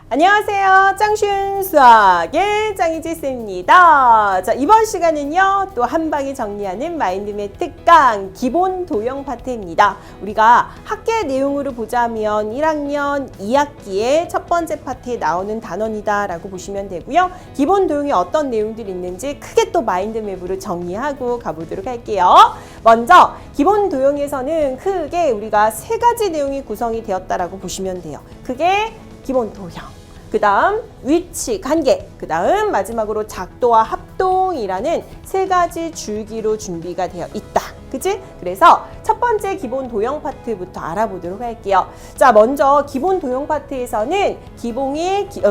안녕하세요. 짱쉬운 수학의 짱이지쌤입니다. 자, 이번 시간은요, 또 한 방에 정리하는 마인드맵 특강 기본 도형 파트입니다. 우리가 학계 내용으로 보자면 1학년 2학기의 첫 번째 파트에 나오는 단원이다 라고 보시면 되고요. 기본 도형에 어떤 내용들이 있는지 크게 또 마인드맵으로 정리하고 가보도록 할게요. 먼저 기본 도형에서는 크게 우리가 세 가지 내용이 구성이 되었다라고 보시면 돼요. 그게 기본 도형, 그 다음 위치, 관계, 그 다음 마지막으로 작도와 합동이라는 세 가지 줄기로 준비가 되어 있다. 그치? 그래서 첫 번째 기본 도형 파트부터 알아보도록 할게요. 자, 먼저 기본 도형 파트에서는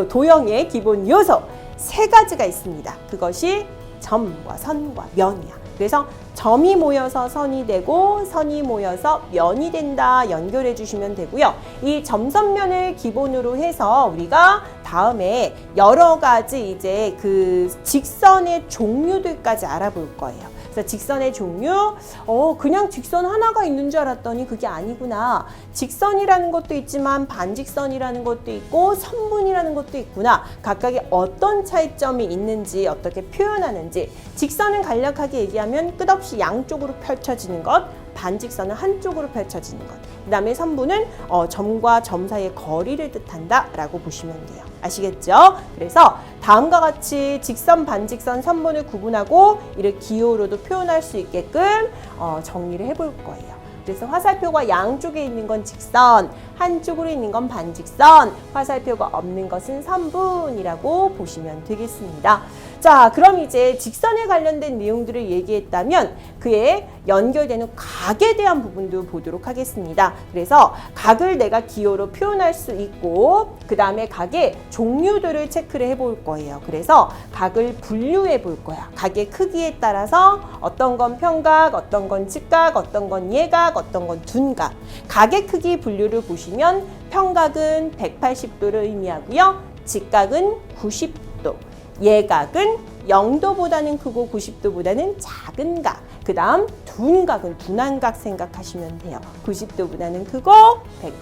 도형의 기본 요소 세 가지가 있습니다. 그것이 점과 선과 면이야. 그래서 점이 모여서 선이 되고 선이 모여서 면이 된다 연결해 주시면 되고요. 이 점선면을 기본으로 해서 우리가 다음에 여러 가지 이제 그 직선의 종류들까지 알아볼 거예요. 그래서 직선의 종류, 그냥 직선 하나가 있는 줄 알았더니 그게 아니구나. 직선이라는 것도 있지만 반직선이라는 것도 있고 선분이라는 것도 있구나. 각각의 어떤 차이점이 있는지 어떻게 표현하는지. 직선은 간략하게 얘기하면 끝없이 양쪽으로 펼쳐지는 것, 반직선은 한쪽으로 펼쳐지는 것. 그 다음에 선분은 점과 점 사이의 거리를 뜻한다 라고 보시면 돼요. 아시겠죠? 그래서 다음과 같이 직선, 반직선, 선분을 구분하고 이를 기호로도 표현할 수 있게끔 정리를 해볼 거예요. 그래서 화살표가 양쪽에 있는 건 직선, 한쪽으로 있는 건 반직선, 화살표가 없는 것은 선분이라고 보시면 되겠습니다. 자, 그럼 이제 직선에 관련된 내용들을 얘기했다면 그에 연결되는 각에 대한 부분도 보도록 하겠습니다. 그래서 각을 내가 기호로 표현할 수 있고 그 다음에 각의 종류들을 체크를 해볼 거예요. 그래서 각을 분류해 볼 거야. 각의 크기에 따라서 어떤 건 평각, 어떤 건 직각, 어떤 건 예각, 어떤 건 둔각. 각의 크기 분류를 보시면 평각은 180도를 의미하고요. 직각은 90도. 예각은 0도보다는 크고 90도보다는 작은 각. 그 다음 둔각은 둔한각 생각하시면 돼요. 90도보다는 크고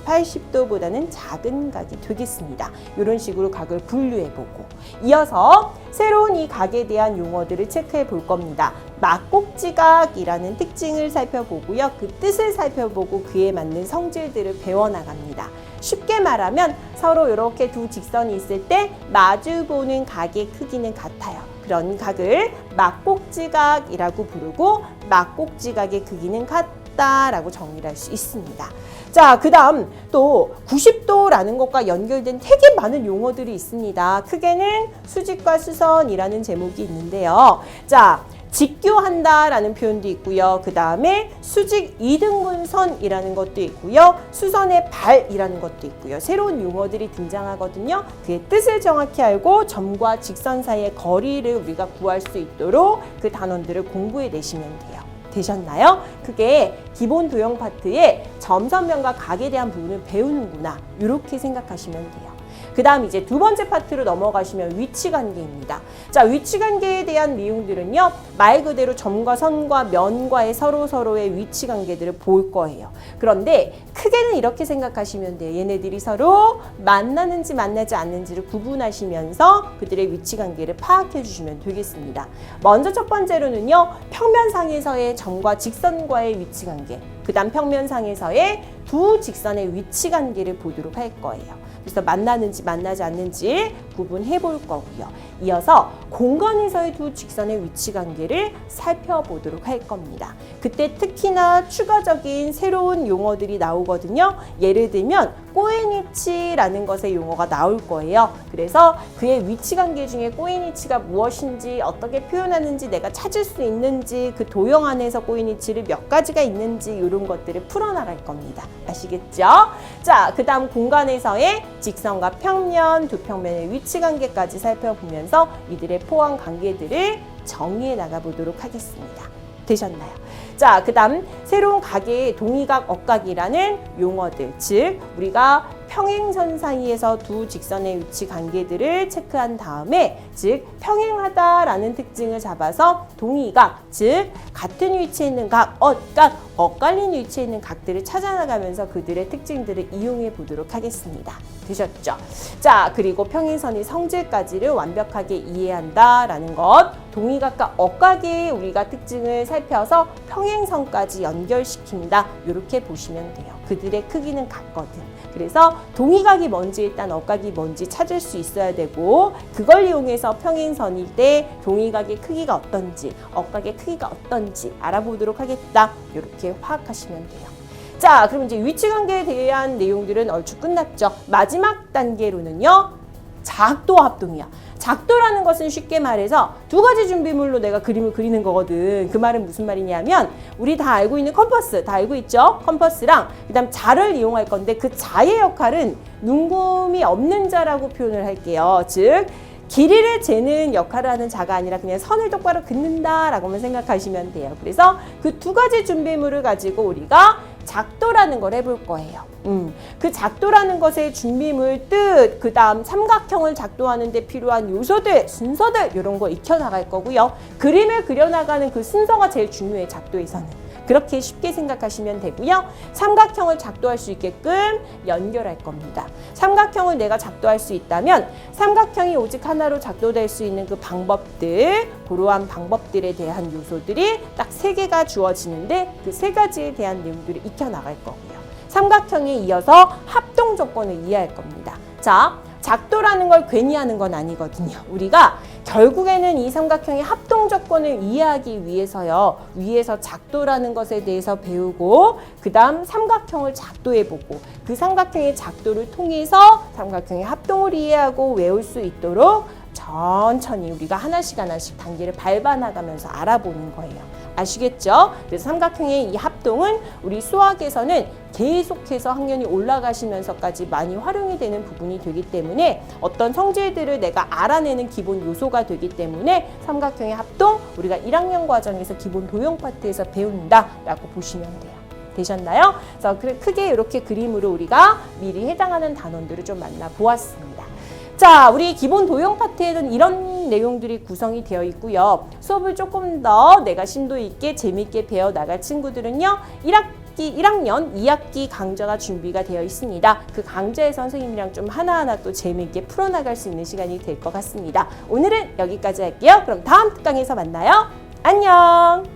180도보다는 작은 각이 되겠습니다. 이런 식으로 각을 분류해보고 이어서 새로운 이 각에 대한 용어들을 체크해 볼 겁니다. 막곡지각이라는 특징을 살펴보고요. 그 뜻을 살펴보고 그에 맞는 성질들을 배워나갑니다. 쉽게 말하면 서로 이렇게 두 직선이 있을 때 마주보는 각의 크기는 같아요. 그런 각을 막곡지각이라고 부르고 막곡지각의 크기는 같다라고 정리를 할 수 있습니다. 자, 그 다음 또 90도라는 것과 연결된 되게 많은 용어들이 있습니다. 크게는 수직과 수선이라는 제목이 있는데요. 자, 직교한다라는 표현도 있고요. 그 다음에 수직 이등분선이라는 것도 있고요. 수선의 발이라는 것도 있고요. 새로운 용어들이 등장하거든요. 그의 뜻을 정확히 알고 점과 직선 사이의 거리를 우리가 구할 수 있도록 그 단원들을 공부해 내시면 돼요. 되셨나요? 그게 기본 도형 파트에 점선면과 각에 대한 부분을 배우는구나. 이렇게 생각하시면 돼요. 그 다음 이제 두 번째 파트로 넘어가시면 위치관계입니다. 자, 위치관계에 대한 내용들은요. 말 그대로 점과 선과 면과의 서로의 위치관계들을 볼 거예요. 그런데 크게는 이렇게 생각하시면 돼요. 얘네들이 서로 만나는지 만나지 않는지를 구분하시면서 그들의 위치관계를 파악해 주시면 되겠습니다. 먼저 첫 번째로는요. 평면상에서의 점과 직선과의 위치관계, 그 다음 평면상에서의 두 직선의 위치관계를 보도록 할 거예요. 그래서 만나는지 만나지 않는지 구분해 볼 거고요. 이어서 공간에서의 두 직선의 위치관계를 살펴보도록 할 겁니다. 그때 특히나 추가적인 새로운 용어들이 나오거든요. 예를 들면 꼬에니치라는 것의 용어가 나올 거예요. 그래서 그의 위치관계 중에 꼬에니치가 무엇인지 어떻게 표현하는지 내가 찾을 수 있는지 그 도형 안에서 꼬에니치를 몇 가지가 있는지 이런 것들을 풀어나갈 겁니다. 아시겠죠? 자, 그 다음 공간에서의 직선과 평면, 두 평면의 위치관계까지 살펴보면서 이들의 포함 관계들을 정리해 나가보도록 하겠습니다. 되셨나요? 자, 그 다음 새로운 각의 동의각, 억각이라는 용어들, 즉 우리가 평행선 사이에서 두 직선의 위치 관계들을 체크한 다음에 즉 평행하다라는 특징을 잡아서 동의각, 즉 같은 위치에 있는 각, 엇갈린 위치에 있는 각들을 찾아나가면서 그들의 특징들을 이용해 보도록 하겠습니다. 되셨죠? 자, 그리고 평행선의 성질까지를 완벽하게 이해한다라는 것, 동의각과 엇각의 우리가 특징을 살펴서 평행선까지 연결시킨다. 이렇게 보시면 돼요. 그들의 크기는 같거든. 그래서 동의각이 뭔지 일단 엇각이 뭔지 찾을 수 있어야 되고 그걸 이용해서 평행선일 때 동의각의 크기가 어떤지 엇각의 크기가 어떤지 알아보도록 하겠다. 이렇게 파악하시면 돼요. 자, 그럼 이제 위치관계에 대한 내용들은 얼추 끝났죠. 마지막 단계로는요. 작도 합동이야. 작도라는 것은 쉽게 말해서 두 가지 준비물로 내가 그림을 그리는 거거든. 그 말은 무슨 말이냐면 우리 다 알고 있는 컴퍼스, 다 알고 있죠? 컴퍼스랑 그다음 자를 이용할 건데 그 자의 역할은 눈금이 없는 자라고 표현을 할게요. 즉 길이를 재는 역할을 하는 자가 아니라 그냥 선을 똑바로 긋는다라고만 생각하시면 돼요. 그래서 그 두 가지 준비물을 가지고 우리가 작도라는 걸 해볼 거예요. 그 작도라는 것의 준비물, 뜻, 그 다음 삼각형을 작도하는 데 필요한 요소들, 순서들 이런 거 익혀나갈 거고요. 그림을 그려나가는 그 순서가 제일 중요해, 작도에서는. 그렇게 쉽게 생각하시면 되고요. 삼각형을 작도할 수 있게끔 연결할 겁니다. 삼각형을 내가 작도할 수 있다면 삼각형이 오직 하나로 작도될 수 있는 그 방법들, 그러한 방법들에 대한 요소들이 딱 3개가 주어지는데 그 3가지에 대한 내용들을 익혀나갈 거고요. 삼각형에 이어서 합동 조건을 이해할 겁니다. 자, 작도라는 걸 괜히 하는 건 아니거든요. 우리가 결국에는 이 삼각형의 합동 조건을 이해하기 위해서요. 위에서 작도라는 것에 대해서 배우고 그 다음 삼각형을 작도해보고 그 삼각형의 작도를 통해서 삼각형의 합동을 이해하고 외울 수 있도록 천천히 우리가 하나씩 단계를 밟아나가면서 알아보는 거예요. 아시겠죠? 그래서 삼각형의 이 합동은 우리 수학에서는 계속해서 학년이 올라가시면서까지 많이 활용이 되는 부분이 되기 때문에 어떤 성질들을 내가 알아내는 기본 요소가 되기 때문에 삼각형의 합동 우리가 1학년 과정에서 기본 도형 파트에서 배운다라고 보시면 돼요. 되셨나요? 그래서 크게 이렇게 그림으로 우리가 미리 해당하는 단원들을 좀 만나보았습니다. 자, 우리 기본 도형 파트에는 이런 내용들이 구성이 되어 있고요. 수업을 조금 더 내가 심도 있게 재미있게 배워나갈 친구들은요. 1학년 2학기 강좌가 준비가 되어 있습니다. 그 강좌의 선생님이랑 좀 하나하나 또 재미있게 풀어나갈 수 있는 시간이 될 것 같습니다. 오늘은 여기까지 할게요. 그럼 다음 특강에서 만나요. 안녕!